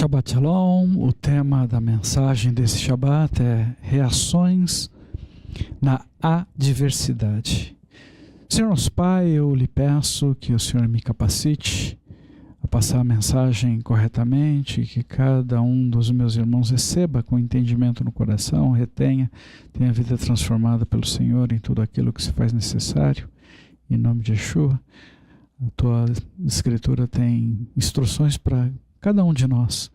Shabbat Shalom, o tema da mensagem desse Shabbat é reações na adversidade. Senhor nosso Pai, eu lhe peço que o Senhor me capacite a passar a mensagem corretamente, que cada um dos meus irmãos receba com entendimento no coração, retenha, tenha a vida transformada pelo Senhor em tudo aquilo que se faz necessário. Em nome de Yeshua, a tua escritura tem instruções para cada um de nós,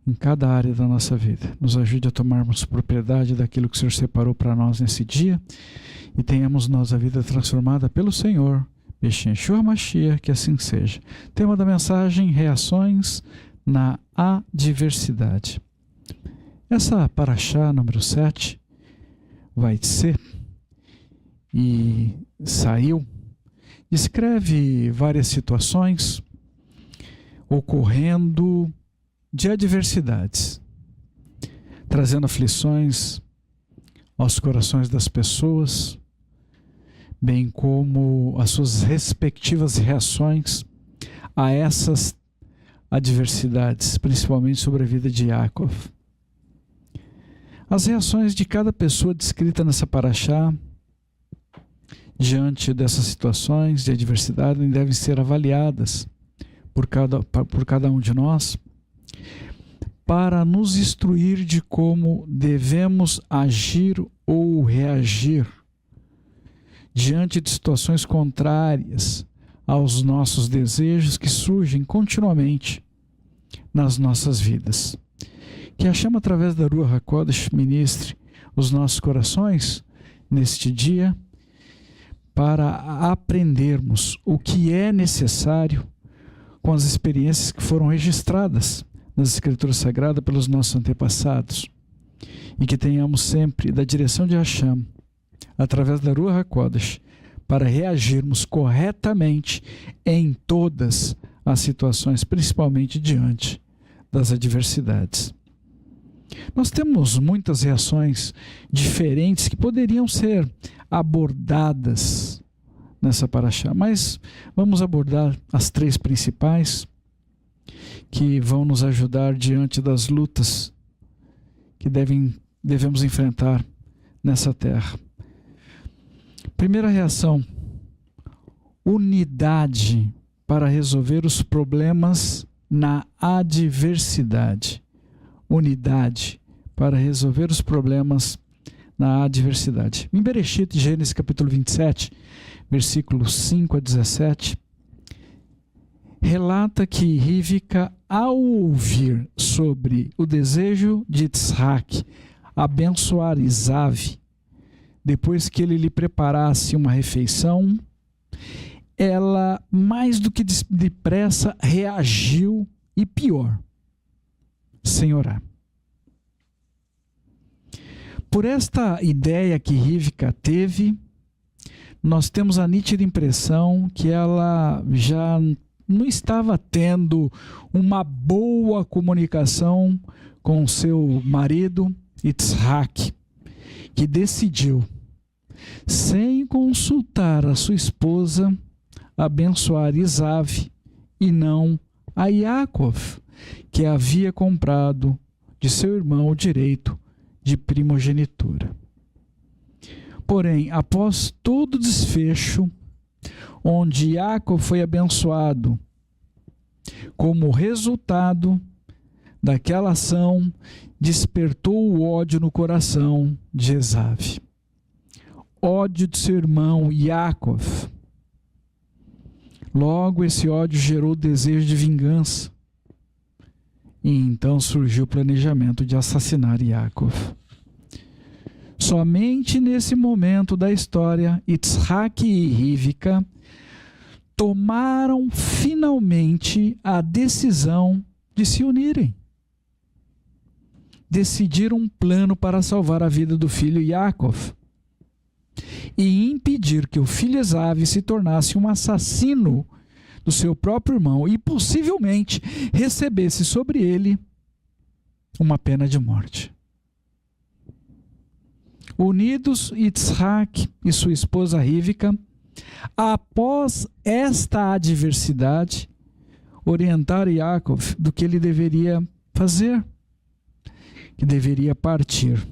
em cada área da nossa vida. Nos ajude a tomarmos propriedade daquilo que o Senhor separou para nós nesse dia e tenhamos nós a vida transformada pelo Senhor. Yeshua Mashiach, que assim seja. Tema da mensagem: reações na adversidade. Essa paraxá número 7 vai ser e saiu, descreve várias situações ocorrendo de adversidades, trazendo aflições aos corações das pessoas, bem como as suas respectivas reações a essas adversidades, principalmente sobre a vida de Yaakov. As reações de cada pessoa descrita nessa paraxá diante dessas situações de adversidade devem ser avaliadas por cada um de nós, para nos instruir de como devemos agir ou reagir diante de situações contrárias aos nossos desejos que surgem continuamente nas nossas vidas. Que a chama através da Ruach HaKodesh ministre os nossos corações neste dia para aprendermos o que é necessário com as experiências que foram registradas nas Escrituras Sagradas pelos nossos antepassados, e que tenhamos sempre da direção de Hashem, através da Ruach HaKodesh, para reagirmos corretamente em todas as situações, principalmente diante das adversidades. Nós temos muitas reações diferentes que poderiam ser abordadas nessa paraxá, mas vamos abordar as três principais que vão nos ajudar diante das lutas que devemos enfrentar nessa terra. Primeira reação: unidade para resolver os problemas na adversidade. Unidade para resolver os problemas na adversidade. Em Bereshit, Gênesis capítulo 27, versículos 5 a 17, relata que Rivka, ao ouvir sobre o desejo de Yitzhak abençoar Esav, depois que ele lhe preparasse uma refeição, ela mais do que depressa reagiu, e pior, sem orar. Por esta ideia que Rivka teve, nós temos a nítida impressão que ela já não estava tendo uma boa comunicação com seu marido Yitzhak, que decidiu, sem consultar a sua esposa, abençoar Esav e não a Yaakov, que havia comprado de seu irmão o direito de primogenitura. Porém, após todo o desfecho, onde Yaakov foi abençoado, como resultado daquela ação, despertou o ódio no coração de Esav. Ódio de seu irmão Yaakov. Logo, esse ódio gerou desejo de vingança. E então surgiu o planejamento de assassinar Yaakov. Somente nesse momento da história, Yitzhak e Rivka tomaram finalmente a decisão de se unirem. Decidiram um plano para salvar a vida do filho Yaakov e impedir que o filho Esav se tornasse um assassino do seu próprio irmão e possivelmente recebesse sobre ele uma pena de morte. Unidos, Yitzhak e sua esposa Rivka, após esta adversidade, orientar Yaakov do que ele deveria fazer, que deveria partir.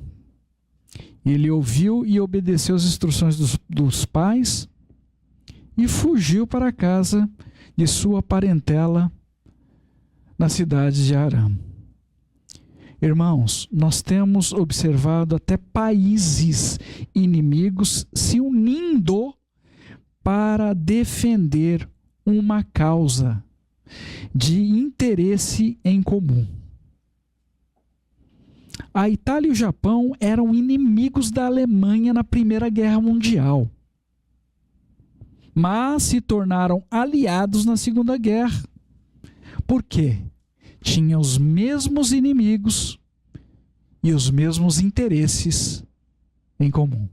Ele ouviu e obedeceu as instruções dos pais e fugiu para a casa de sua parentela na cidade de Arã. Irmãos, nós temos observado até países inimigos se unindo para defender uma causa de interesse em comum. A Itália e o Japão eram inimigos da Alemanha na Primeira Guerra Mundial, mas se tornaram aliados na Segunda Guerra. Por quê? Tinham os mesmos inimigos e os mesmos interesses em comum.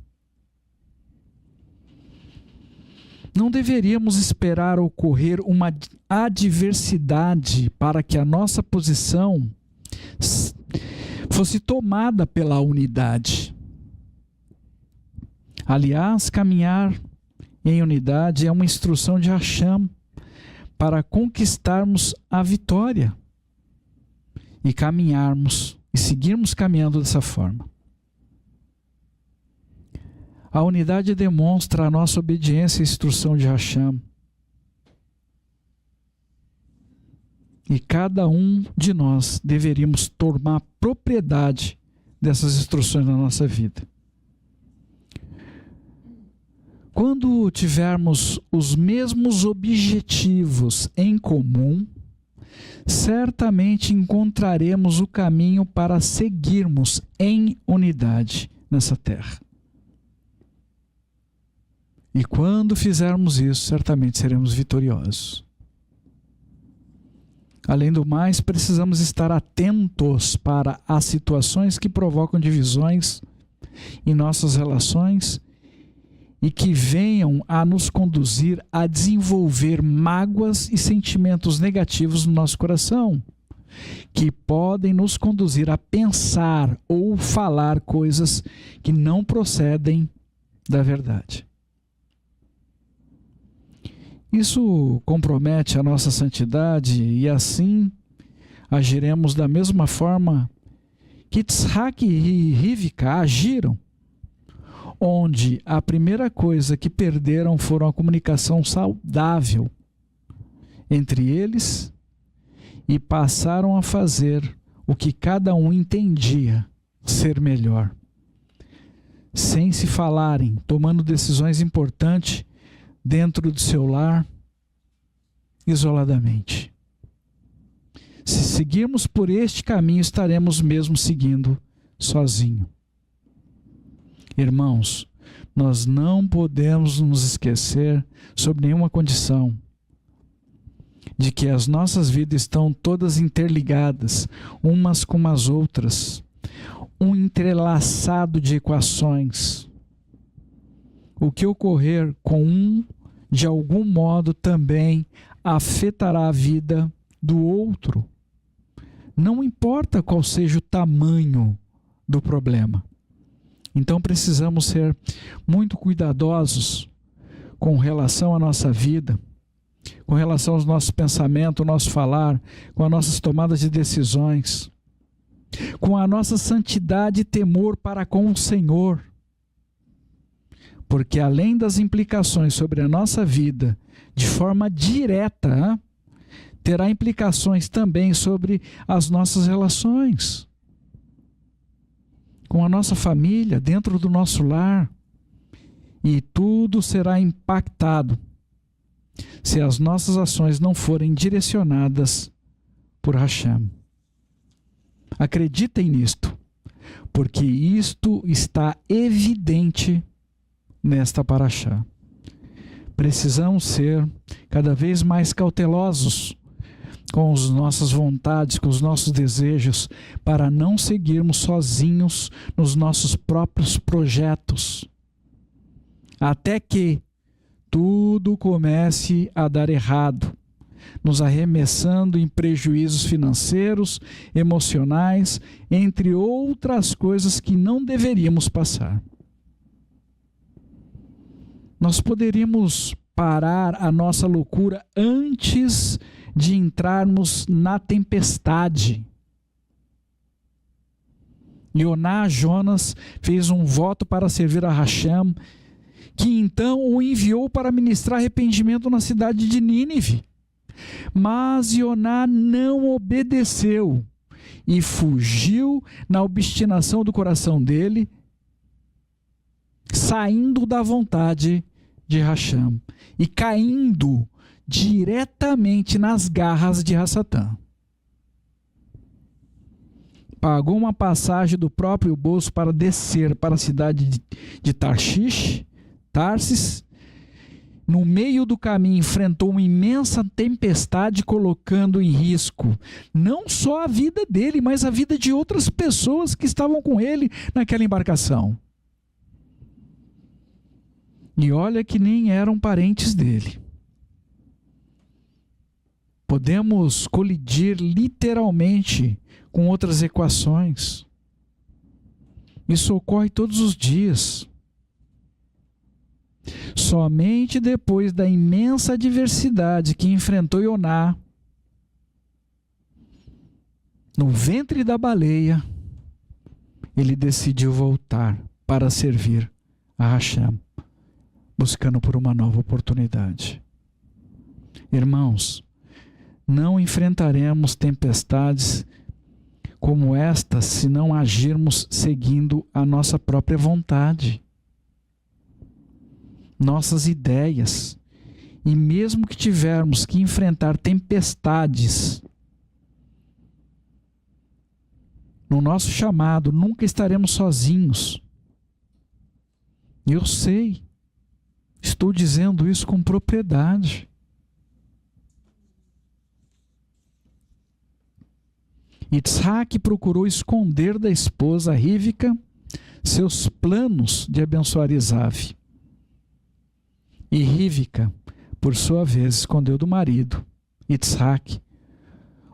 Não deveríamos esperar ocorrer uma adversidade para que a nossa posição fosse tomada pela unidade. Aliás, caminhar em unidade é uma instrução de Hashem para conquistarmos a vitória e caminharmos e seguirmos caminhando dessa forma. A unidade demonstra a nossa obediência à instrução de Hashem. E cada um de nós deveríamos tomar propriedade dessas instruções na nossa vida. Quando tivermos os mesmos objetivos em comum, certamente encontraremos o caminho para seguirmos em unidade nessa terra. E quando fizermos isso, certamente seremos vitoriosos. Além do mais, precisamos estar atentos para as situações que provocam divisões em nossas relações e que venham a nos conduzir a desenvolver mágoas e sentimentos negativos no nosso coração, que podem nos conduzir a pensar ou falar coisas que não procedem da verdade. Isso compromete a nossa santidade e assim agiremos da mesma forma que Yitzhak e Rivka agiram, onde a primeira coisa que perderam foram a comunicação saudável entre eles e passaram a fazer o que cada um entendia ser melhor, sem se falarem, tomando decisões importantes dentro do seu lar, isoladamente. Se seguirmos por este caminho, estaremos mesmo seguindo sozinho. Irmãos, nós não podemos nos esquecer, sob nenhuma condição, de que as nossas vidas estão todas interligadas, umas com as outras, um entrelaçado de equações. O que ocorrer com um, de algum modo, também afetará a vida do outro. Não importa qual seja o tamanho do problema. Então precisamos ser muito cuidadosos com relação à nossa vida, com relação aos nossos pensamentos, ao nosso falar, com as nossas tomadas de decisões, com a nossa santidade e temor para com o Senhor. Porque além das implicações sobre a nossa vida, de forma direta, terá implicações também sobre as nossas relações com a nossa família, dentro do nosso lar. E tudo será impactado se as nossas ações não forem direcionadas por Hashem. Acreditem nisto, porque isto está evidente nesta paraxá. Precisamos ser cada vez mais cautelosos com as nossas vontades, com os nossos desejos, para não seguirmos sozinhos nos nossos próprios projetos, até que tudo comece a dar errado, nos arremessando em prejuízos financeiros, emocionais, entre outras coisas que não deveríamos passar. Nós poderíamos parar a nossa loucura antes de entrarmos na tempestade. Jonas fez um voto para servir a Hashem, que então o enviou para ministrar arrependimento na cidade de Nínive. Mas Joná não obedeceu e fugiu na obstinação do coração dele, saindo da vontade de Hashem e caindo diretamente nas garras de Hassatã. Pagou uma passagem do próprio bolso para descer para a cidade de Tarsis. No meio do caminho enfrentou uma imensa tempestade, colocando em risco não só a vida dele, mas a vida de outras pessoas que estavam com ele naquela embarcação. E olha que nem eram parentes dele. Podemos colidir literalmente com outras equações. Isso ocorre todos os dias. Somente depois da imensa adversidade que enfrentou Joná, no ventre da baleia, ele decidiu voltar para servir a Hashem, buscando por uma nova oportunidade. Irmãos, não enfrentaremos tempestades como esta se não agirmos seguindo a nossa própria vontade, nossas ideias. E mesmo que tivermos que enfrentar tempestades no nosso chamado, nunca estaremos sozinhos. Eu sei, estou dizendo isso com propriedade. Yitzhak procurou esconder da esposa Rivka seus planos de abençoar Esav. E Rivka, por sua vez, escondeu do marido, Yitzhak,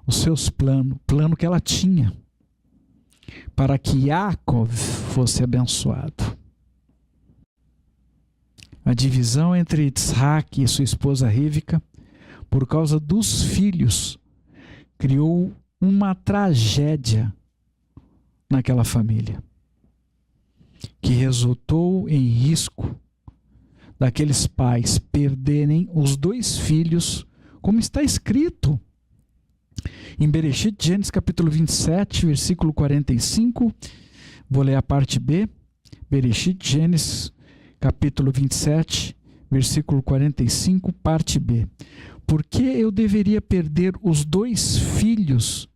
os seus planos, plano que ela tinha, para que Yaakov fosse abençoado. A divisão entre Yitzhak e sua esposa Rivka, por causa dos filhos, criou uma tragédia naquela família, que resultou em risco daqueles pais perderem os 2 filhos, como está escrito em Bereshit, Gênesis capítulo 27, versículo 45. Vou ler a parte B. Bereshit, Gênesis capítulo 27, versículo 45, parte B. Por que eu deveria perder os 2 filhos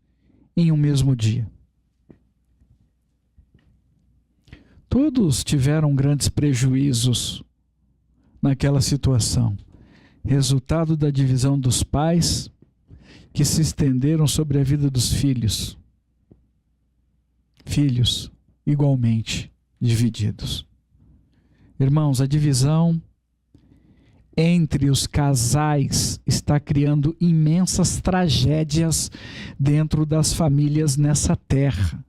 em um mesmo dia? Todos tiveram grandes prejuízos naquela situação, resultado da divisão dos pais, que se estenderam sobre a vida dos filhos. Filhos igualmente divididos. Irmãos, a divisão entre os casais está criando imensas tragédias dentro das famílias nessa terra.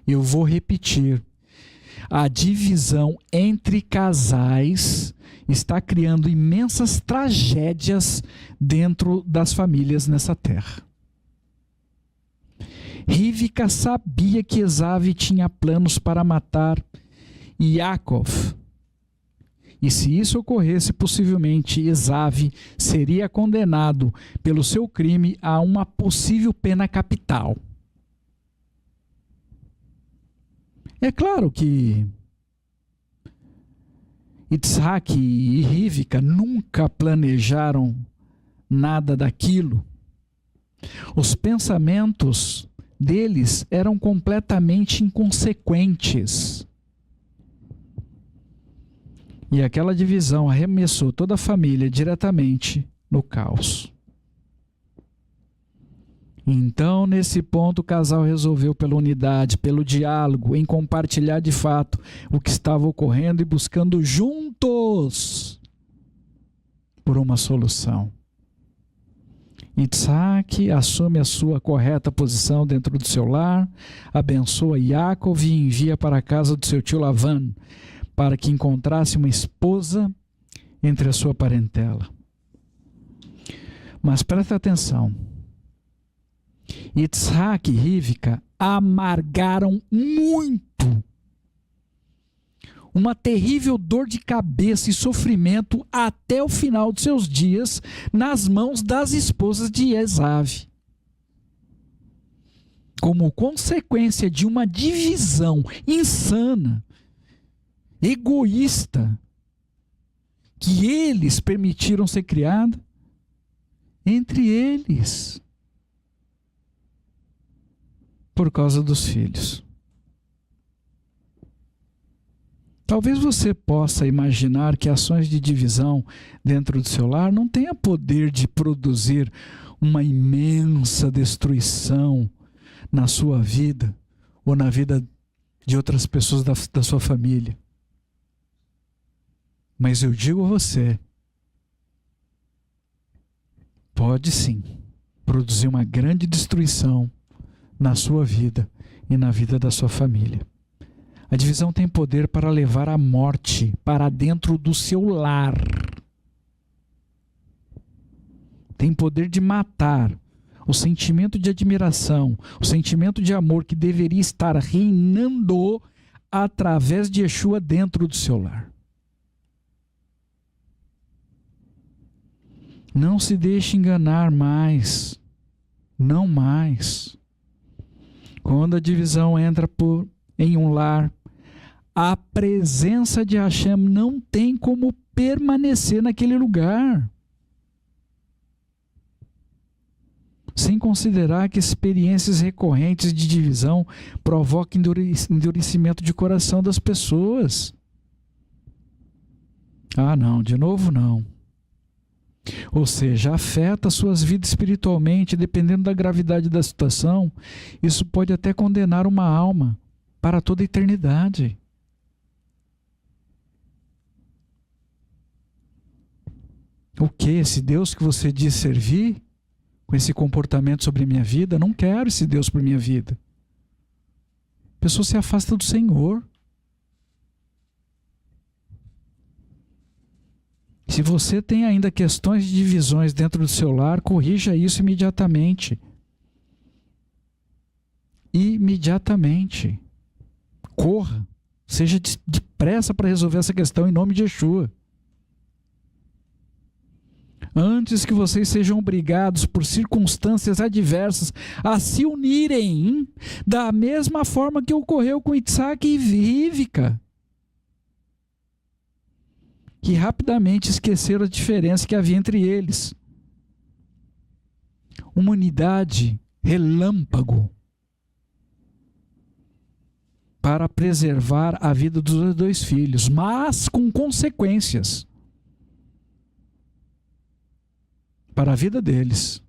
Eu vou repetir. A divisão entre casais está criando imensas tragédias dentro das famílias nessa terra. Rivka sabia que Esav tinha planos para matar Yaakov. E se isso ocorresse, possivelmente Esav seria condenado pelo seu crime a uma possível pena capital. É claro que Yitzhak e Rivka nunca planejaram nada daquilo. Os pensamentos deles eram completamente inconsequentes. E aquela divisão arremessou toda a família diretamente no caos. Então, nesse ponto, o casal resolveu pela unidade, pelo diálogo, em compartilhar de fato o que estava ocorrendo e buscando juntos por uma solução. Yitzhak assume a sua correta posição dentro do seu lar, abençoa Yaakov e envia para a casa do seu tio Lavan, para que encontrasse uma esposa entre a sua parentela. Mas presta atenção, Yitzhak e Rivka amargaram muito. Uma terrível dor de cabeça e sofrimento até o final de seus dias nas mãos das esposas de Esav. Como consequência de uma divisão insana, egoísta, que eles permitiram ser criada entre eles, por causa dos filhos. Talvez você possa imaginar que ações de divisão dentro do seu lar não tenham poder de produzir uma imensa destruição na sua vida ou na vida de outras pessoas da sua família. Mas eu digo a você, pode sim produzir uma grande destruição na sua vida e na vida da sua família. A divisão tem poder para levar a morte para dentro do seu lar. Tem poder de matar o sentimento de admiração, o sentimento de amor que deveria estar reinando através de Yeshua dentro do seu lar. Não se deixe enganar mais. Não mais. Quando a divisão entra em um lar, a presença de Hashem não tem como permanecer naquele lugar. Sem considerar que experiências recorrentes de divisão provocam endurecimento de coração das pessoas. Ah, não, de novo não. Ou seja, afeta suas vidas espiritualmente, dependendo da gravidade da situação. Isso pode até condenar uma alma para toda a eternidade. O que? Esse Deus que você diz servir, com esse comportamento sobre a minha vida? Não quero esse Deus para minha vida. A pessoa se afasta do Senhor. Se você tem ainda questões de divisões dentro do seu lar, corrija isso imediatamente. Imediatamente. Corra. Seja depressa para resolver essa questão em nome de Yeshua. Antes que vocês sejam obrigados por circunstâncias adversas a se unirem da mesma forma que ocorreu com Yitzhak e Rivka, que rapidamente esqueceram a diferença que havia entre eles. Uma unidade relâmpago para preservar a vida dos dois filhos, mas com consequências para a vida deles,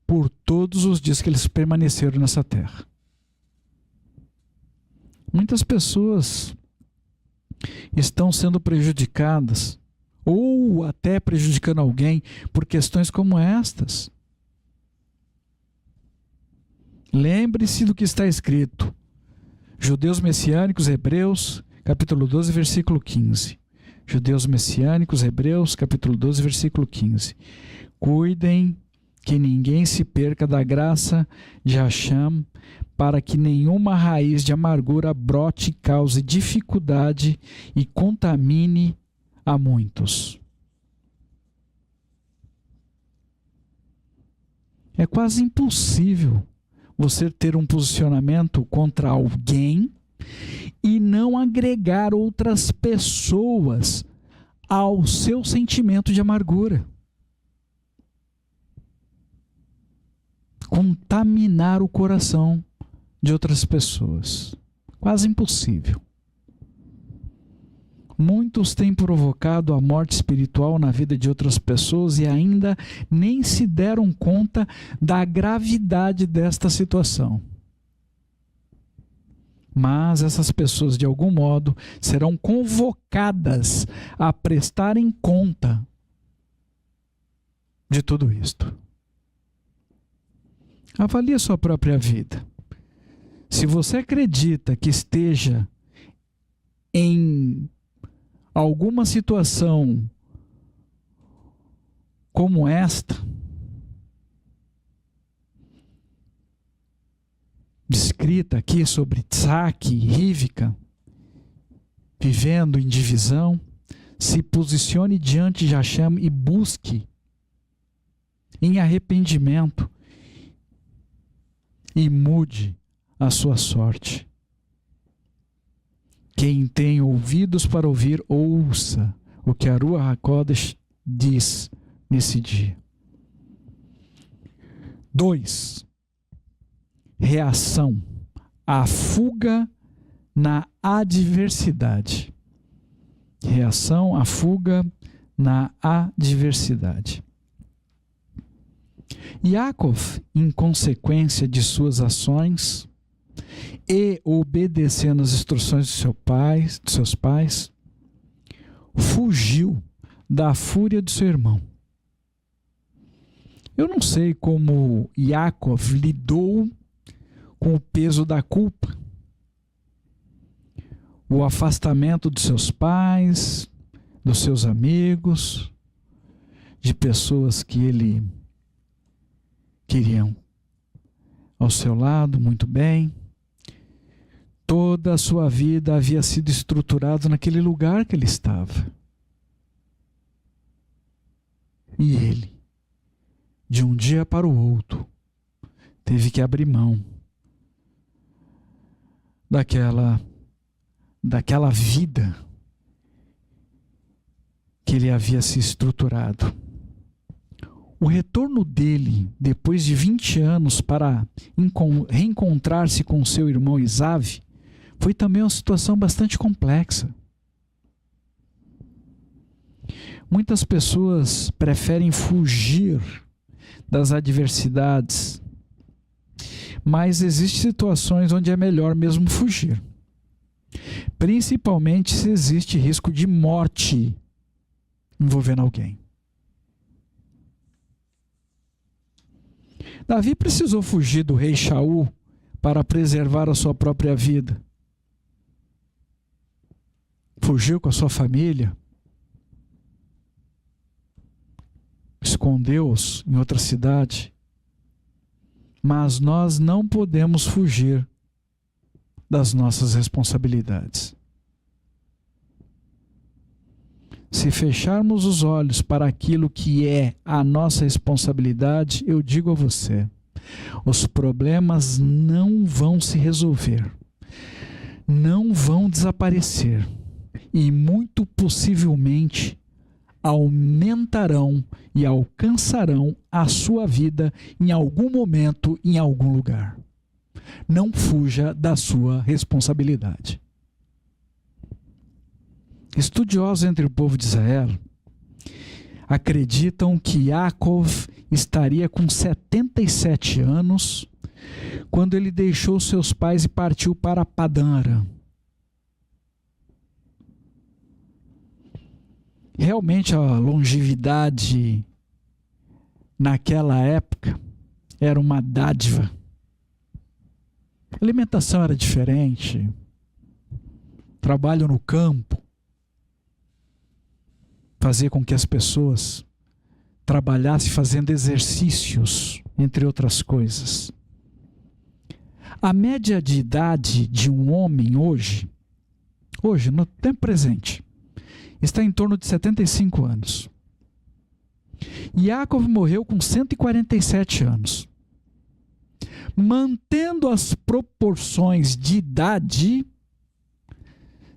por todos os dias que eles permaneceram nessa terra. Muitas pessoas estão sendo prejudicadas, ou até prejudicando alguém, por questões como estas. Lembre-se do que está escrito. Judeus messiânicos, Hebreus, capítulo 12, versículo 15. Judeus messiânicos, Hebreus, capítulo 12, versículo 15. Cuidem que ninguém se perca da graça de Hashem, para que nenhuma raiz de amargura brote e cause dificuldade e contamine a muitos. É quase impossível você ter um posicionamento contra alguém e não agregar outras pessoas ao seu sentimento de amargura. Contaminar o coração de outras pessoas. Quase impossível. Muitos têm provocado a morte espiritual na vida de outras pessoas e ainda nem se deram conta da gravidade desta situação. Mas essas pessoas, de algum modo, serão convocadas a prestarem conta de tudo isto. Avalie a sua própria vida. Se você acredita que esteja em alguma situação como esta, descrita aqui sobre Tsaque e Rivka, vivendo em divisão, se posicione diante de Hashem e busque em arrependimento e mude a sua sorte. Quem tem ouvidos para ouvir, ouça o que a Ruach HaKodesh diz nesse dia. 2. Reação à fuga na adversidade. Reação à fuga na adversidade. Yaakov, em consequência de suas ações e obedecendo às instruções de seus pais, fugiu da fúria de seu irmão. Eu não sei como Yaakov lidou com o peso da culpa, o afastamento de seus pais, dos seus amigos, de pessoas que ele queriam ao seu lado muito bem. Toda a sua vida havia sido estruturada naquele lugar que ele estava. E ele, de um dia para o outro, teve que abrir mão daquela vida que ele havia se estruturado. O retorno dele, depois de 20 anos, para reencontrar-se com seu irmão Esav, foi também uma situação bastante complexa. Muitas pessoas preferem fugir das adversidades, mas existem situações onde é melhor mesmo fugir. Principalmente se existe risco de morte envolvendo alguém. Davi precisou fugir do rei Shaul para preservar a sua própria vida. Fugiu com a sua família, escondeu-os em outra cidade. Mas nós não podemos fugir das nossas responsabilidades. Se fecharmos os olhos para aquilo que é a nossa responsabilidade, eu digo a você, os problemas não vão se resolver, não vão desaparecer e muito possivelmente aumentarão e alcançarão a sua vida em algum momento, em algum lugar. Não fuja da sua responsabilidade. Estudiosos entre o povo de Israel acreditam que Yaakov estaria com 77 anos quando ele deixou seus pais e partiu para Padã Aram. Realmente a longevidade naquela época era uma dádiva. A alimentação era diferente, trabalho no campo fazia com que as pessoas trabalhassem fazendo exercícios, entre outras coisas. A média de idade de um homem hoje, no tempo presente, está em torno de 75 anos. Yaakov morreu com 147 anos. Mantendo as proporções de idade,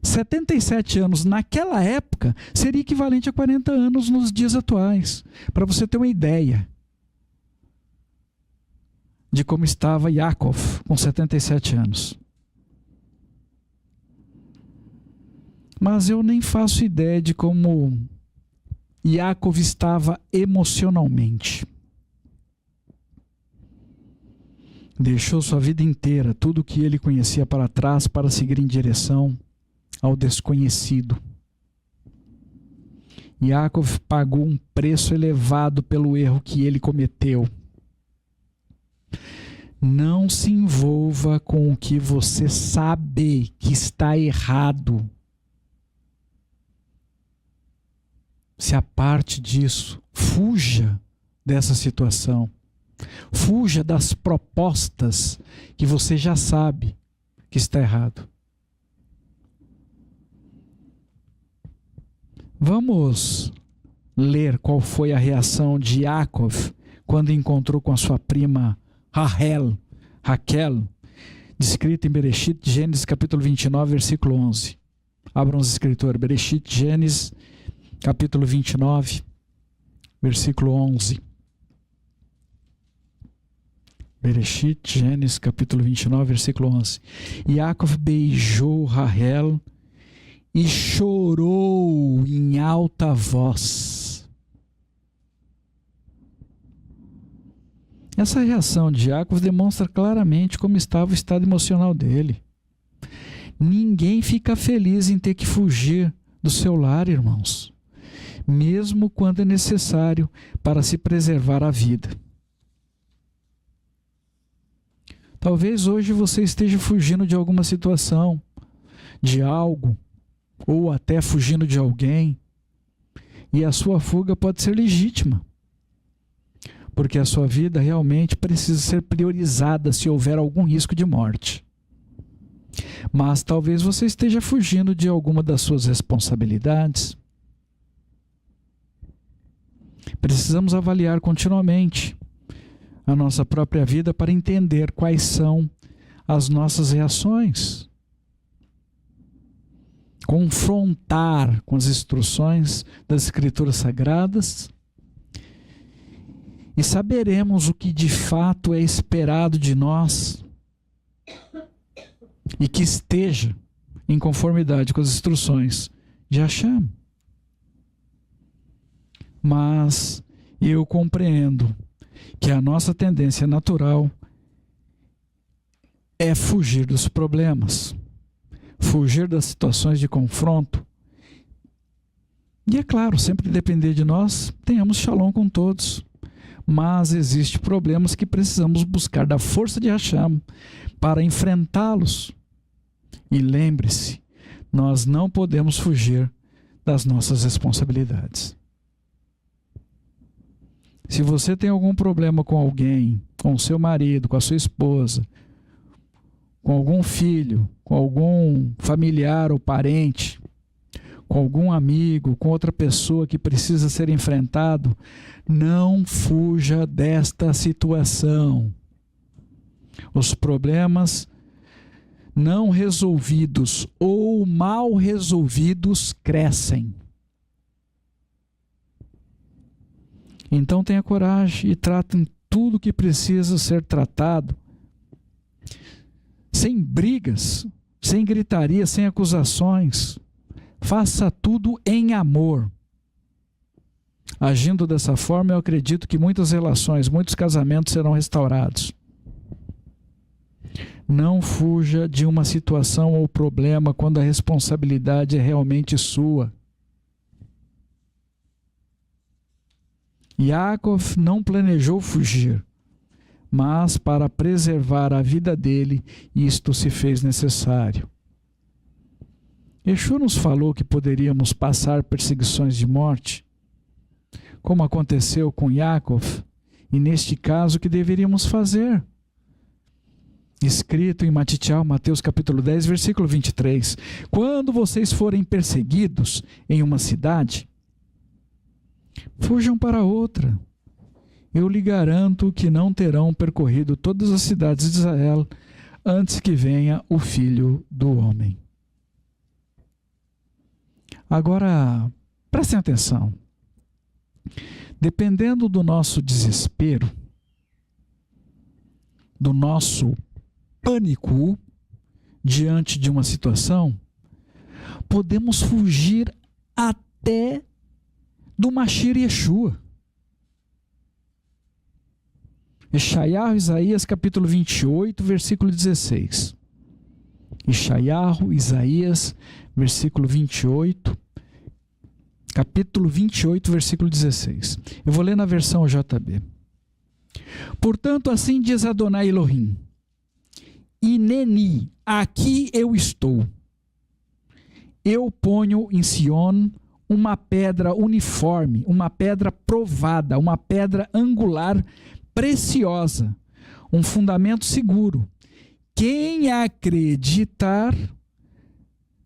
77 anos naquela época seria equivalente a 40 anos nos dias atuais. Para você ter uma ideia de como estava Yaakov com 77 anos. Mas eu nem faço ideia de como Yaakov estava emocionalmente. Deixou sua vida inteira, tudo o que ele conhecia para trás, para seguir em direção ao desconhecido. Yaakov pagou um preço elevado pelo erro que ele cometeu. Não se envolva com o que você sabe que está errado. Se aparte disso, fuja dessa situação. Fuja das propostas que você já sabe que está errado. Vamos ler qual foi a reação de Yaakov quando encontrou com a sua prima Raquel, descrita em Bereshit, Gênesis capítulo 29, versículo 11. Abram os escritores, Bereshit, Gênesis capítulo 29, versículo 11. Bereshit, Gênesis capítulo 29, versículo 11. Yaakov beijou Raquel e chorou em alta voz. Essa reação de Yaakov demonstra claramente como estava o estado emocional dele. Ninguém fica feliz em ter que fugir do seu lar, irmãos, mesmo quando é necessário para se preservar a vida. Talvez hoje você esteja fugindo de alguma situação, de algo, ou até fugindo de alguém, e a sua fuga pode ser legítima, porque a sua vida realmente precisa ser priorizada se houver algum risco de morte. Mas talvez você esteja fugindo de alguma das suas responsabilidades. Precisamos avaliar continuamente a nossa própria vida para entender quais são as nossas reações. Confrontar com as instruções das Escrituras Sagradas e saberemos o que de fato é esperado de nós e que esteja em conformidade com as instruções de Hashem. Mas eu compreendo que a nossa tendência natural é fugir dos problemas, fugir das situações de confronto. E é claro, sempre depender de nós, tenhamos shalom com todos. Mas existem problemas que precisamos buscar da força de Hashem para enfrentá-los. E lembre-se, nós não podemos fugir das nossas responsabilidades. Se você tem algum problema com alguém, com o seu marido, com a sua esposa, com algum filho, com algum familiar ou parente, com algum amigo, com outra pessoa que precisa ser enfrentado, não fuja desta situação. Os problemas não resolvidos ou mal resolvidos crescem. Então tenha coragem e trate tudo que precisa ser tratado, sem brigas, sem gritaria, sem acusações. Faça tudo em amor. Agindo dessa forma, eu acredito que muitas relações, muitos casamentos serão restaurados. Não fuja de uma situação ou problema quando a responsabilidade é realmente sua. Yaakov não planejou fugir, mas para preservar a vida dele, isto se fez necessário. Yeshua nos falou que poderíamos passar perseguições de morte, como aconteceu com Yaakov, e neste caso, o que deveríamos fazer? Escrito em Matitial, Mateus capítulo 10, versículo 23. Quando vocês forem perseguidos em uma cidade, fujam para outra. Eu lhe garanto que não terão percorrido todas as cidades de Israel antes que venha o Filho do Homem. Agora, prestem atenção. Dependendo do nosso desespero, do nosso pânico diante de uma situação, podemos fugir até do Mashiach Yeshua. Yeshayahu, Isaías, capítulo 28, versículo 16. Yeshayahu, Isaías, versículo 28, capítulo 28, versículo 16. Eu vou ler na versão JB. Portanto, assim diz Adonai Elohim: Ineni, aqui eu estou. Eu ponho em Sion uma pedra uniforme, uma pedra provada, uma pedra angular preciosa, um fundamento seguro. Quem acreditar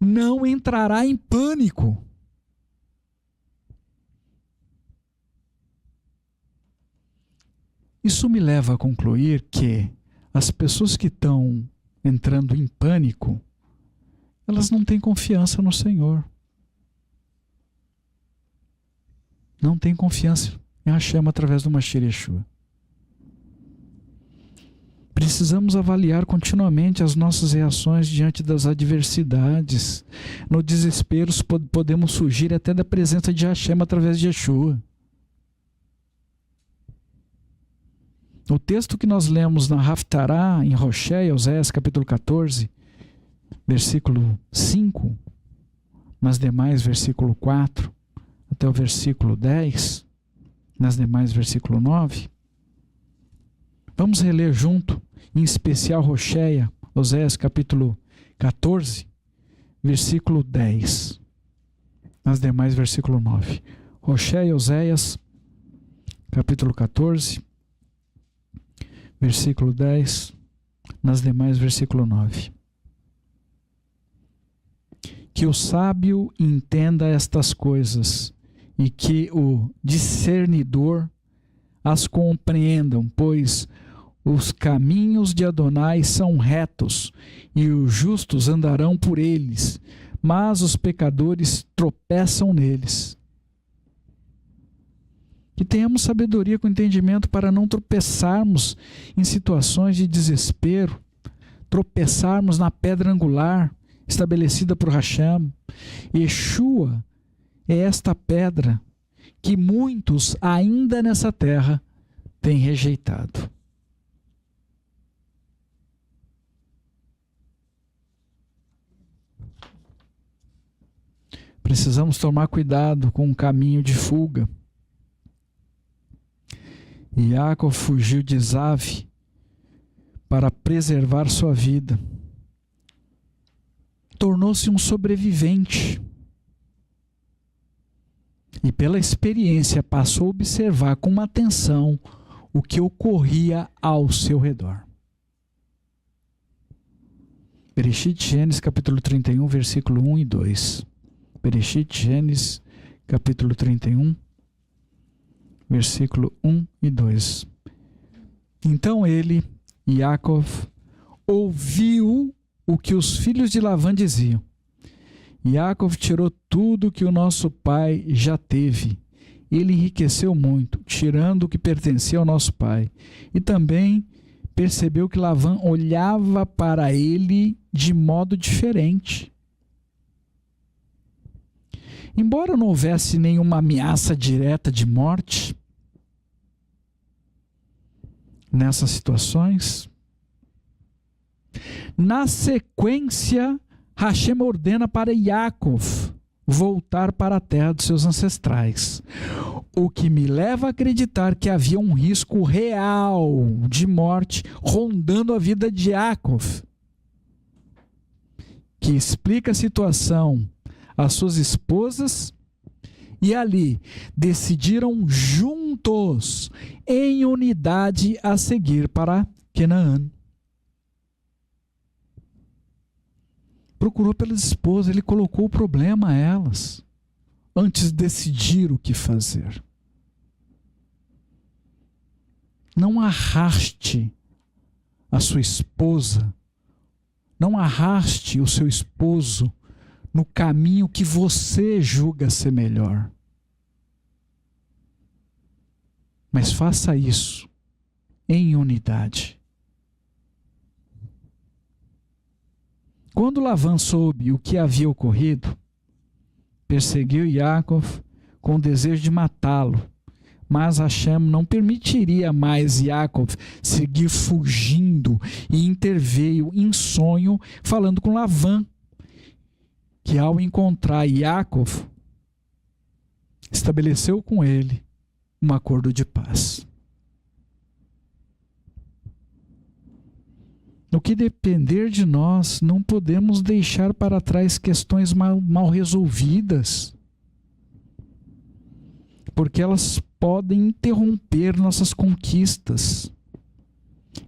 não entrará em pânico. Isso me leva a concluir que as pessoas que estão entrando em pânico, elas não têm confiança no Senhor. Não têm confiança em Hashem através do Mashiach Yeshua. Precisamos avaliar continuamente as nossas reações diante das adversidades. No desespero podemos fugir até da presença de Hashem através de Yeshua. O texto que nós lemos na Haftarah, em Roshé, Oséias capítulo 14, versículo 5, nas demais versículo 4, até o versículo 10, nas demais versículo 9. Vamos reler junto, em especial Roshé, Oséias capítulo 14, versículo 10, nas demais versículo 9. Roshé, Oséias capítulo 14, versículo 10, nas demais versículo 9. Que o sábio entenda estas coisas e que o discernidor as compreendam, pois os caminhos de Adonai são retos e os justos andarão por eles, mas os pecadores tropeçam neles. Que tenhamos sabedoria com entendimento para não tropeçarmos em situações de desespero, tropeçarmos na pedra angular estabelecida por Hashem. Yeshua é esta pedra que muitos ainda nessa terra têm rejeitado. Precisamos tomar cuidado com o caminho de fuga. Jacob fugiu de Esav para preservar sua vida. Tornou-se um sobrevivente. E pela experiência passou a observar com atenção o que ocorria ao seu redor. Bereshit Gênesis capítulo 31, versículo 1 e 2. Bereshit Gênesis capítulo 31, versículo 1 e 2. Então ele, Yaakov, ouviu o que os filhos de Lavã diziam. Yaakov tirou tudo que o nosso pai já teve. Ele enriqueceu muito, tirando o que pertencia ao nosso pai. E também percebeu que Lavã olhava para ele de modo diferente. Embora não houvesse nenhuma ameaça direta de morte nessas situações, na sequência, Hashem ordena para Yaakov voltar para a terra dos seus ancestrais, o que me leva a acreditar que havia um risco real de morte rondando a vida de Yaakov, que explica a situação às suas esposas, e ali decidiram juntos, em unidade, a seguir para Canaã. Procurou pelas esposas, ele colocou o problema a elas, antes de decidir o que fazer. Não arraste a sua esposa, não arraste o seu esposo no caminho que você julga ser melhor. Mas faça isso em unidade. Quando Lavã soube o que havia ocorrido, perseguiu Yaakov com o desejo de matá-lo, mas Hashem não permitiria mais Yaakov seguir fugindo e interveio em sonho falando com Lavã, que ao encontrar Yaakov, estabeleceu com ele um acordo de paz. No que depender de nós, não podemos deixar para trás questões mal resolvidas, porque elas podem interromper nossas conquistas.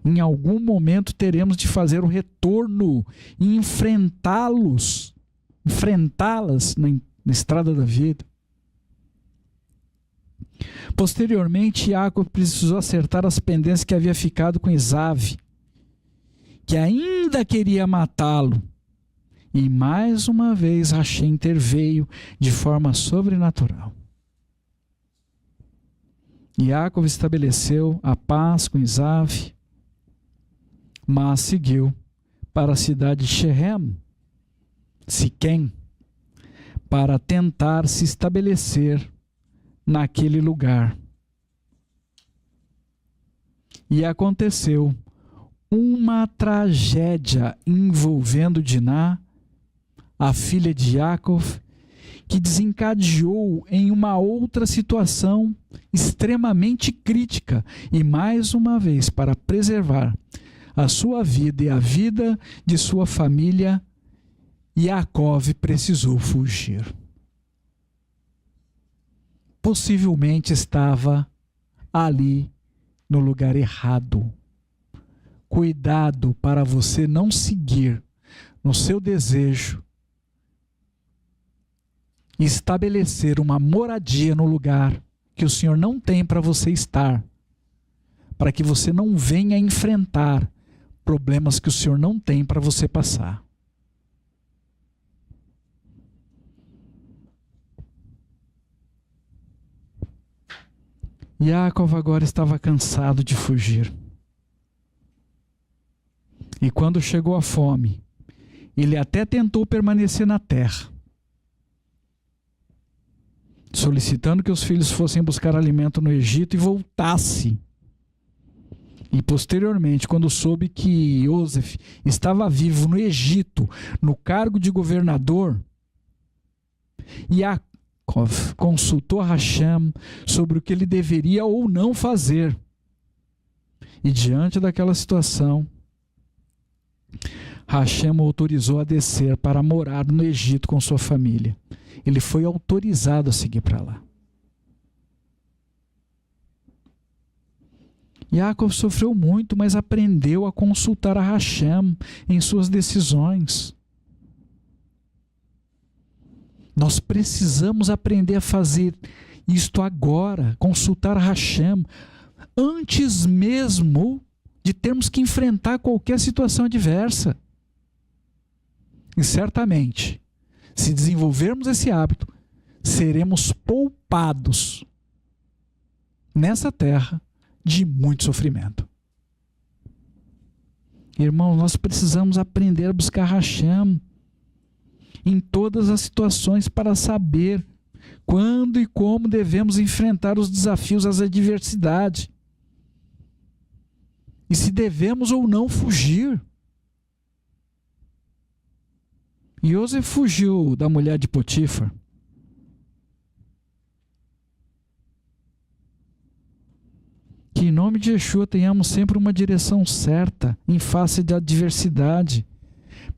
Em algum momento teremos de fazer o retorno e enfrentá-las na estrada da vida. Posteriormente, Jacob precisou acertar as pendências que havia ficado com Esaú, que ainda queria matá-lo. E mais uma vez Rachem interveio de forma sobrenatural. Jacob estabeleceu a paz com Esaú, mas seguiu para a cidade de Siquém, para tentar se estabelecer naquele lugar. E aconteceu uma tragédia envolvendo Diná, a filha de Jacó, que desencadeou em uma outra situação extremamente crítica. E mais uma vez, para preservar a sua vida e a vida de sua família, Jacó precisou fugir. Possivelmente estava ali no lugar errado. Cuidado para você não seguir no seu desejo e estabelecer uma moradia no lugar que o Senhor não tem para você estar, para que você não venha enfrentar problemas que o Senhor não tem para você passar. Jacó agora estava cansado de fugir. E quando chegou a fome, ele até tentou permanecer na terra, solicitando que os filhos fossem buscar alimento no Egito e voltasse. E posteriormente, quando soube que Yosef estava vivo no Egito, no cargo de governador, Jacó consultou a Rachem sobre o que ele deveria ou não fazer. E diante daquela situação, Rachem o autorizou a descer para morar no Egito com sua família. Ele foi autorizado a seguir para lá. Jacó sofreu muito, mas aprendeu a consultar a Rachem em suas decisões. Nós precisamos aprender a fazer isto agora, consultar a Rachem, antes mesmo de termos que enfrentar qualquer situação adversa. E certamente, se desenvolvermos esse hábito, seremos poupados nessa terra de muito sofrimento. Irmãos, nós precisamos aprender a buscar Rachem em todas as situações para saber quando e como devemos enfrentar os desafios, as adversidades. E se devemos ou não fugir. Yosef fugiu da mulher de Potifar. Que em nome de Yeshua tenhamos sempre uma direção certa em face da adversidade,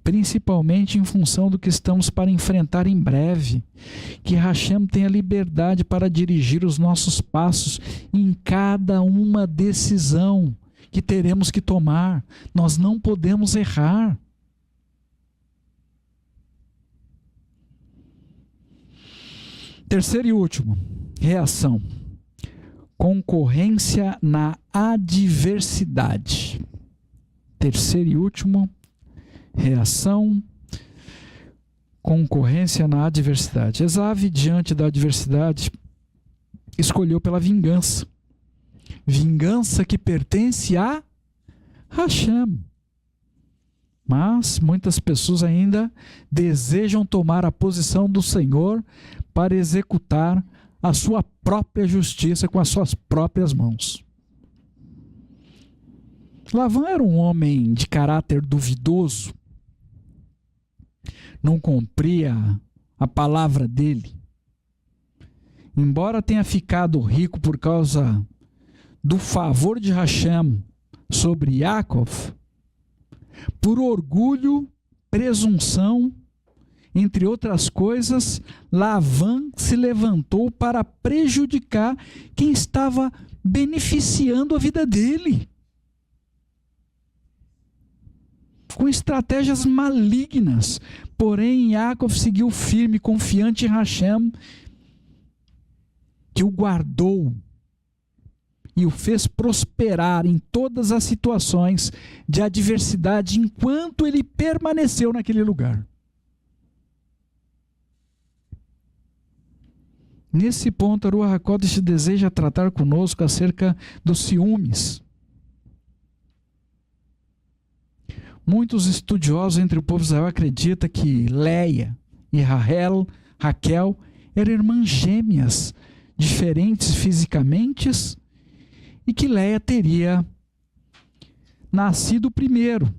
principalmente em função do que estamos para enfrentar em breve. Que Rachem tenha liberdade para dirigir os nossos passos em cada uma decisão que teremos que tomar. Nós não podemos errar. Terceiro e último, reação. Concorrência na adversidade. Terceiro e último, reação. Concorrência na adversidade. Esaú, diante da adversidade, escolheu pela vingança. Vingança que pertence a Rachem. Mas muitas pessoas ainda desejam tomar a posição do Senhor para executar a sua própria justiça com as suas próprias mãos. Lavã era um homem de caráter duvidoso, não cumpria a palavra dele. Embora tenha ficado rico por causa do favor de Rachem sobre Jacó, por orgulho, presunção entre outras coisas, Lavã se levantou para prejudicar quem estava beneficiando a vida dele, com estratégias malignas. Porém, Yaakov seguiu firme, confiante em Hashem, que o guardou e o fez prosperar em todas as situações de adversidade enquanto ele permaneceu naquele lugar. Nesse ponto, a Ruach HaKodesh deseja tratar conosco acerca dos ciúmes. Muitos estudiosos entre o povo de Israel acreditam que Leia e Raquel eram irmãs gêmeas, diferentes fisicamente, e que Leia teria nascido primeiro,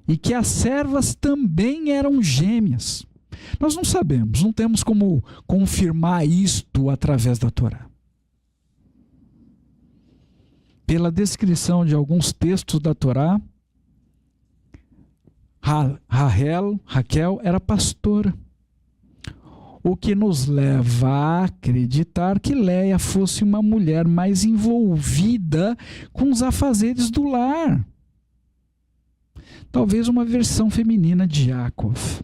e que as servas também eram gêmeas. Nós não sabemos, não temos como confirmar isto através da Torá. Pela descrição de alguns textos da Torá, Raquel era pastora, o que nos leva a acreditar que Leia fosse uma mulher mais envolvida com os afazeres do lar. Talvez uma versão feminina de Yaakov.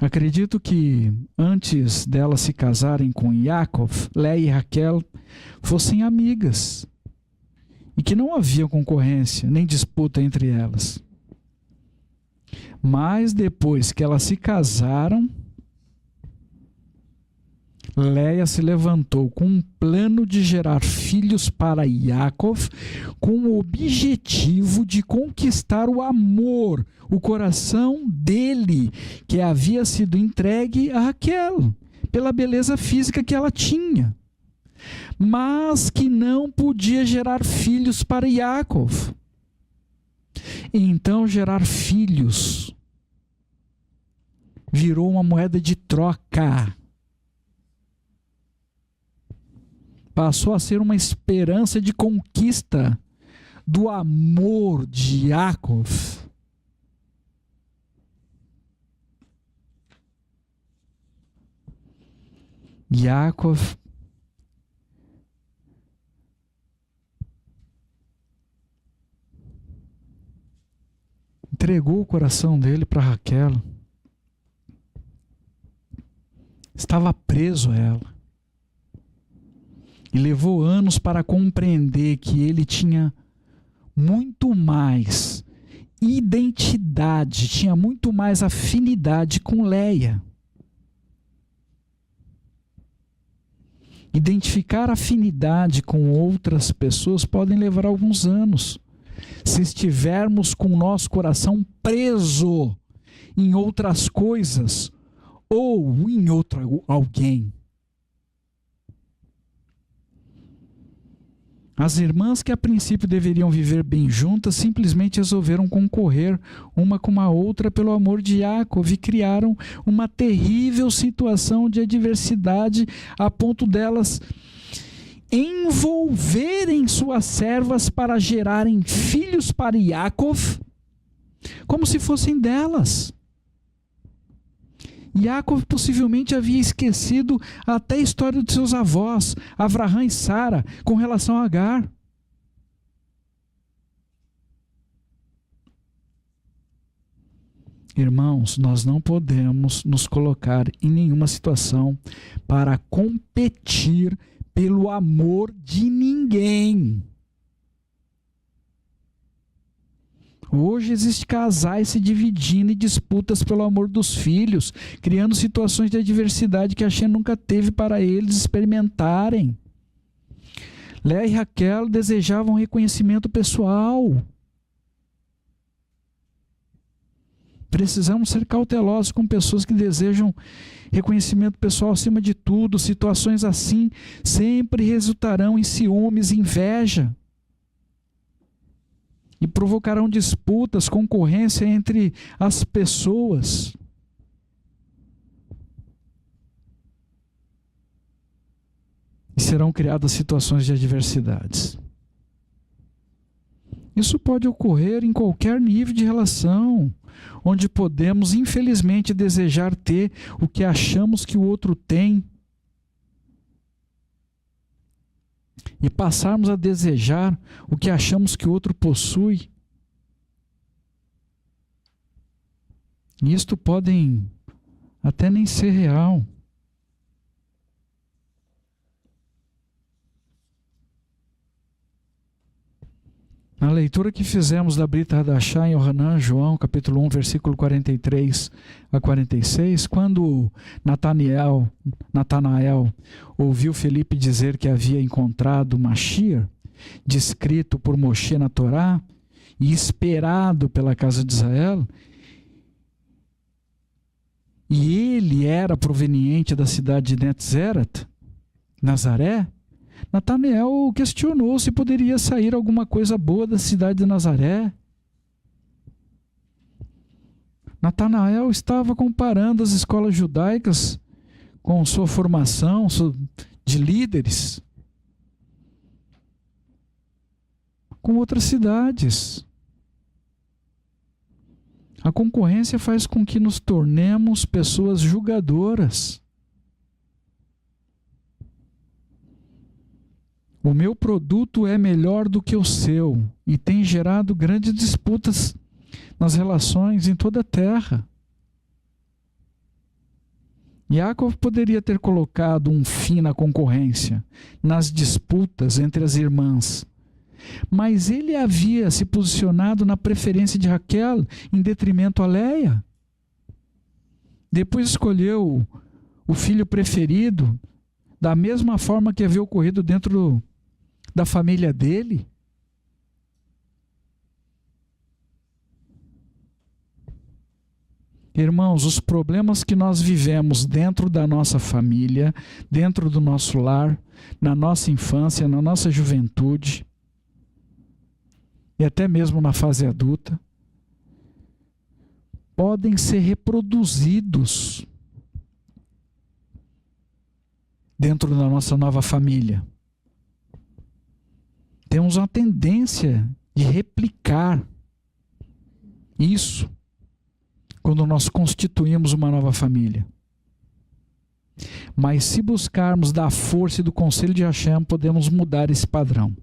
Acredito que antes delas se casarem com Yaakov, Leia e Raquel fossem amigas e que não havia concorrência nem disputa entre elas. Mas depois que elas se casaram, Leia se levantou com um plano de gerar filhos para Yaakov, com o objetivo de conquistar o amor, o coração dele, que havia sido entregue a Raquel, pela beleza física que ela tinha, mas que não podia gerar filhos para Yaakov. Então, gerar filhos virou uma moeda de troca. Passou a ser uma esperança de conquista do amor de Yaakov. Yaakov entregou o coração dele para Raquel. Estava preso a ela. E levou anos para compreender que ele tinha muito mais identidade, tinha muito mais afinidade com Leia. Identificar afinidade com outras pessoas podem levar alguns anos. Se estivermos com o nosso coração preso em outras coisas ou em alguém. As irmãs que a princípio deveriam viver bem juntas simplesmente resolveram concorrer uma com a outra pelo amor de Yaakov e criaram uma terrível situação de adversidade a ponto delas envolverem suas servas para gerarem filhos para Yaakov como se fossem delas. Yaakov possivelmente havia esquecido até a história de seus avós, Avraham e Sara, com relação a Agar. Irmãos, nós não podemos nos colocar em nenhuma situação para competir pelo amor de ninguém. Hoje existem casais se dividindo e disputas pelo amor dos filhos, criando situações de adversidade que a Hashem nunca teve para eles experimentarem. Leia e Raquel desejavam reconhecimento pessoal. Precisamos ser cautelosos com pessoas que desejam reconhecimento pessoal acima de tudo. Situações assim sempre resultarão em ciúmes e inveja. E provocarão disputas, concorrência entre as pessoas. E serão criadas situações de adversidades. Isso pode ocorrer em qualquer nível de relação, onde podemos, infelizmente, desejar ter o que achamos que o outro tem e passarmos a desejar o que achamos que o outro possui. E isto podem até nem ser real. Na leitura que fizemos da Brita Hadashah em Yohanan, João, capítulo 1, versículo 43 a 46, quando Natanael ouviu Felipe dizer que havia encontrado Mashiach, descrito por Moshe na Torá, e esperado pela casa de Israel, e ele era proveniente da cidade de Netzerat, Nazaré, Natanael questionou se poderia sair alguma coisa boa da cidade de Nazaré. Natanael estava comparando as escolas judaicas com sua formação de líderes com outras cidades. A concorrência faz com que nos tornemos pessoas julgadoras. O meu produto é melhor do que o seu e tem gerado grandes disputas nas relações em toda a terra. Yaakov poderia ter colocado um fim na concorrência, nas disputas entre as irmãs, mas ele havia se posicionado na preferência de Raquel em detrimento a Leia. Depois escolheu o filho preferido, da mesma forma que havia ocorrido dentro da família dele. Irmãos, os problemas que nós vivemos dentro da nossa família, dentro do nosso lar, na nossa infância, na nossa juventude, e até mesmo na fase adulta, podem ser reproduzidos dentro da nossa nova família. Temos uma tendência de replicar isso quando nós constituímos uma nova família. Mas se buscarmos da força e do conselho de Hashem, podemos mudar esse padrão.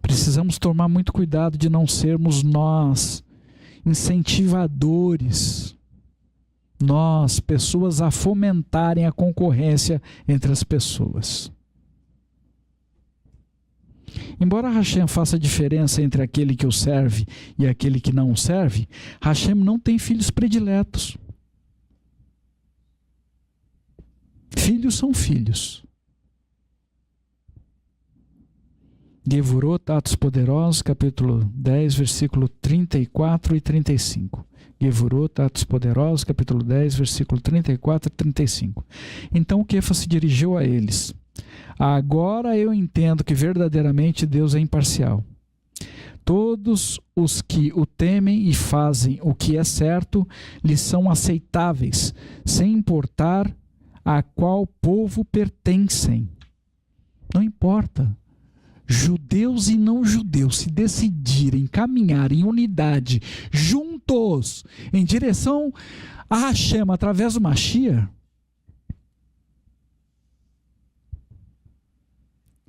Precisamos tomar muito cuidado de não sermos nós incentivadores, nós, pessoas a fomentarem a concorrência entre as pessoas. Embora Hashem faça diferença entre aquele que o serve e aquele que não o serve, Hashem não tem filhos prediletos. Filhos são filhos. Gevurot, Atos Poderosos, capítulo 10, versículo 34 e 35. Gevurot, Atos Poderosos, capítulo 10, versículo 34 e 35. Então Kefa se dirigiu a eles. Agora eu entendo que verdadeiramente Deus é imparcial. Todos os que o temem e fazem o que é certo lhes são aceitáveis, sem importar a qual povo pertencem. Não importa. Judeus e não judeus se decidirem caminhar em unidade, juntos, em direção a Hashem através do Mashiach,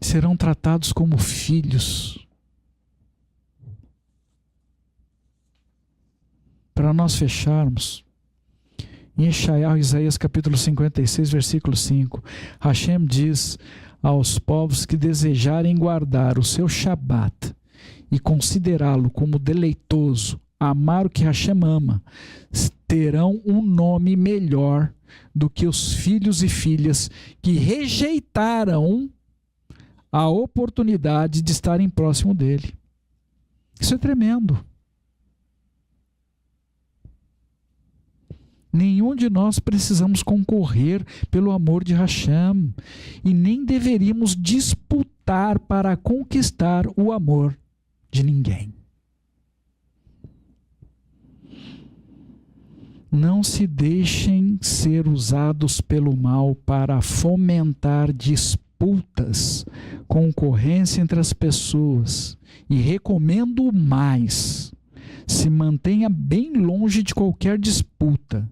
serão tratados como filhos. Para nós fecharmos, em Isaías capítulo 56, versículo 5, Hashem diz aos povos que desejarem guardar o seu Shabat e considerá-lo como deleitoso, amar o que Hashem ama, terão um nome melhor do que os filhos e filhas que rejeitaram a oportunidade de estarem próximo dele. Isso é tremendo. Nenhum de nós precisamos concorrer pelo amor de Hashem e nem deveríamos disputar para conquistar o amor de ninguém. Não se deixem ser usados pelo mal para fomentar disputas disputas, concorrência entre as pessoas, e recomendo mais: se mantenha bem longe de qualquer disputa.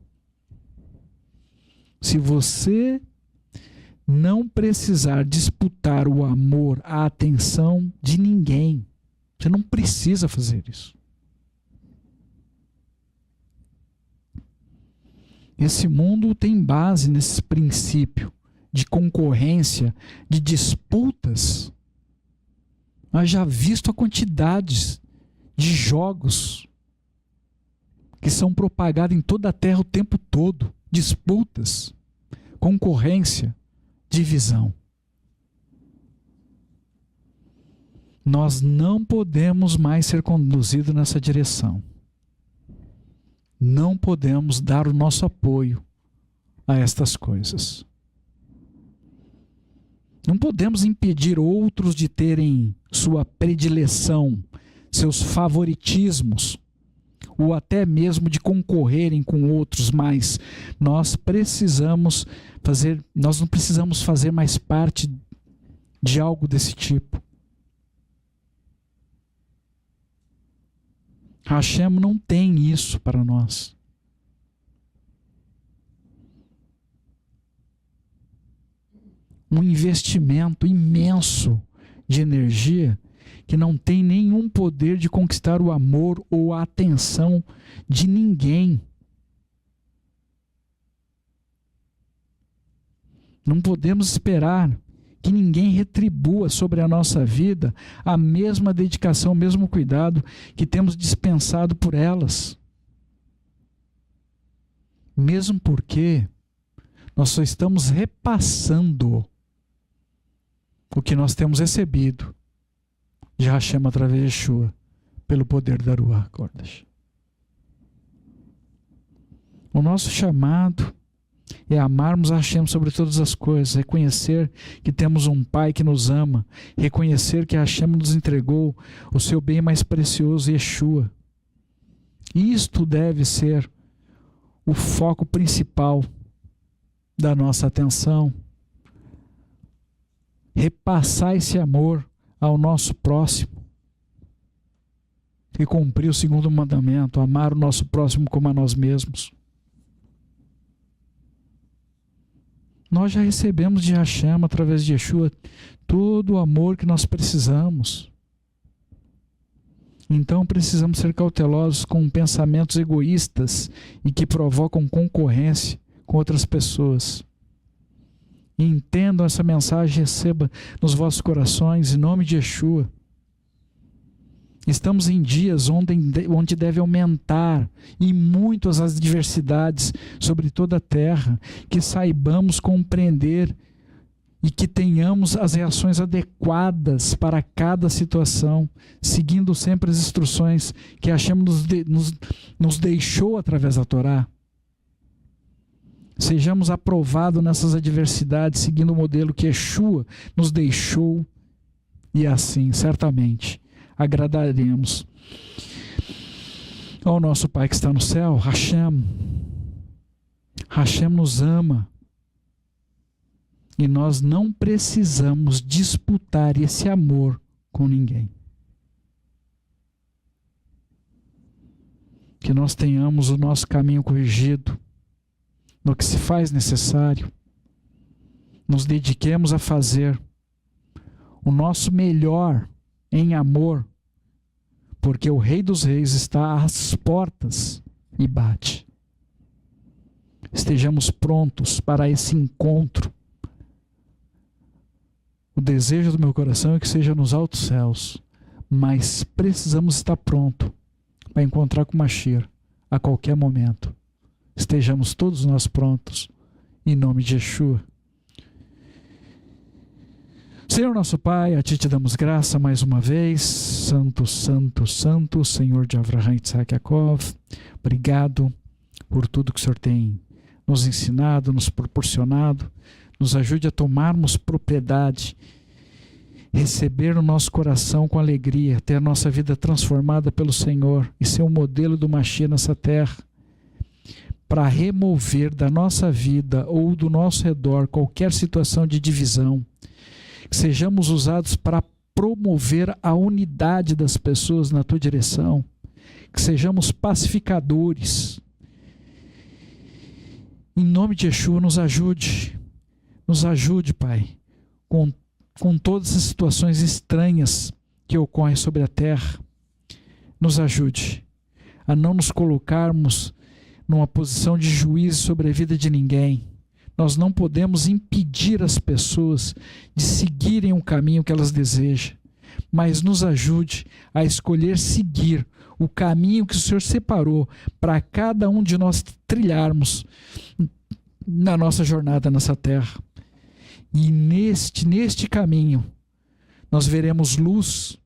Se você não precisar disputar o amor, a atenção de ninguém, você não precisa fazer isso. Esse mundo tem base nesse princípio de concorrência, de disputas. Mas já visto a quantidade de jogos que são propagados em toda a terra o tempo todo. Disputas, concorrência, divisão. Nós não podemos mais ser conduzidos nessa direção. Não podemos dar o nosso apoio a estas coisas. Não podemos impedir outros de terem sua predileção, seus favoritismos, ou até mesmo de concorrerem com outros, mas nós não precisamos fazer mais parte de algo desse tipo. Hashem não tem isso para nós. Um investimento imenso de energia que não tem nenhum poder de conquistar o amor ou a atenção de ninguém. Não podemos esperar que ninguém retribua sobre a nossa vida a mesma dedicação, o mesmo cuidado que temos dispensado por elas. Mesmo porque nós só estamos repassando o que nós temos recebido de Hashem através de Yeshua, pelo poder da Ruach Kodesh. O nosso chamado é amarmos a Hashem sobre todas as coisas, reconhecer que temos um Pai que nos ama, reconhecer que Hashem nos entregou o seu bem mais precioso, Yeshua. Isto deve ser o foco principal da nossa atenção. Repassar esse amor ao nosso próximo e cumprir o segundo mandamento, amar o nosso próximo como a nós mesmos. Nós já recebemos de Hashem, através de Yeshua, todo o amor que nós precisamos. Então precisamos ser cautelosos com pensamentos egoístas e que provocam concorrência com outras pessoas. Entendam essa mensagem, receba nos vossos corações, em nome de Yeshua. Estamos em dias onde deve aumentar e muito as adversidades sobre toda a terra, que saibamos compreender e que tenhamos as reações adequadas para cada situação, seguindo sempre as instruções que Hashem nos deixou através da Torá. Sejamos aprovados nessas adversidades, seguindo o modelo que Yeshua nos deixou, e assim, certamente, agradaremos ao nosso Pai que está no céu. Hashem nos ama, e nós não precisamos disputar esse amor com ninguém. Que nós tenhamos o nosso caminho corrigido no que se faz necessário, nos dediquemos a fazer o nosso melhor em amor, porque o Rei dos Reis está às portas e bate. Estejamos prontos para esse encontro. O desejo do meu coração é que seja nos altos céus, mas precisamos estar prontos para encontrar com Mashiach a qualquer momento. Estejamos todos nós prontos, em nome de Yeshua. Senhor nosso Pai, a Ti te damos graça mais uma vez. Santo, Santo, Santo, Senhor de Avraham, Isaac e Jacob. Obrigado por tudo que o Senhor tem nos ensinado, nos proporcionado. Nos ajude a tomarmos propriedade, receber no nosso coração com alegria, ter a nossa vida transformada pelo Senhor e ser um modelo do Mashiach nessa terra, para remover da nossa vida ou do nosso redor qualquer situação de divisão, que sejamos usados para promover a unidade das pessoas na tua direção, que sejamos pacificadores. Em nome de Yeshua, nos ajude, Pai, com todas as situações estranhas que ocorrem sobre a terra. Nos ajude a não nos colocarmos numa posição de juízo sobre a vida de ninguém. Nós não podemos impedir as pessoas de seguirem o caminho que elas desejam, mas nos ajude a escolher seguir o caminho que o Senhor separou para cada um de nós trilharmos na nossa jornada nessa terra. E neste caminho nós veremos luz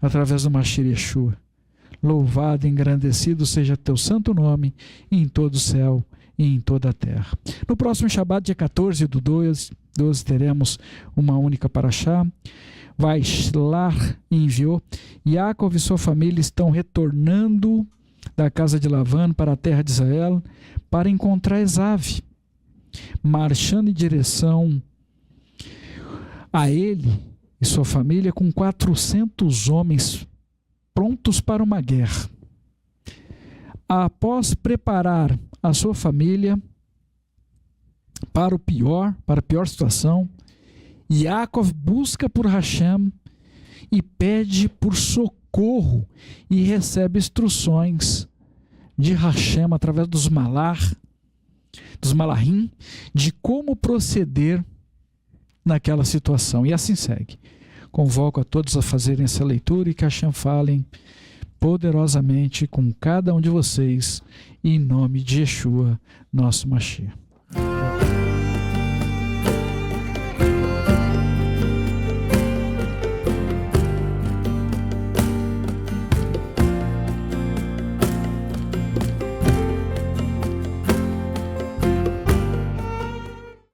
através do Mashiach Yeshua. Louvado e engrandecido seja teu santo nome em todo o céu e em toda a terra. No próximo Shabat, dia 14 do 12, teremos uma única paraxá. Vaishlar enviou. Yaakov e sua família estão retornando da casa de Lavan para a terra de Israel para encontrar Esav, marchando em direção a ele e sua família com 400 homens prontos para uma guerra. Após preparar a sua família para a pior situação, Yaakov busca por Hashem e pede por socorro e recebe instruções de Hashem através dos malahim, de como proceder naquela situação. E assim segue. Convoco a todos a fazerem essa leitura e que Hashem falem poderosamente com cada um de vocês, em nome de Yeshua, nosso Mashiach.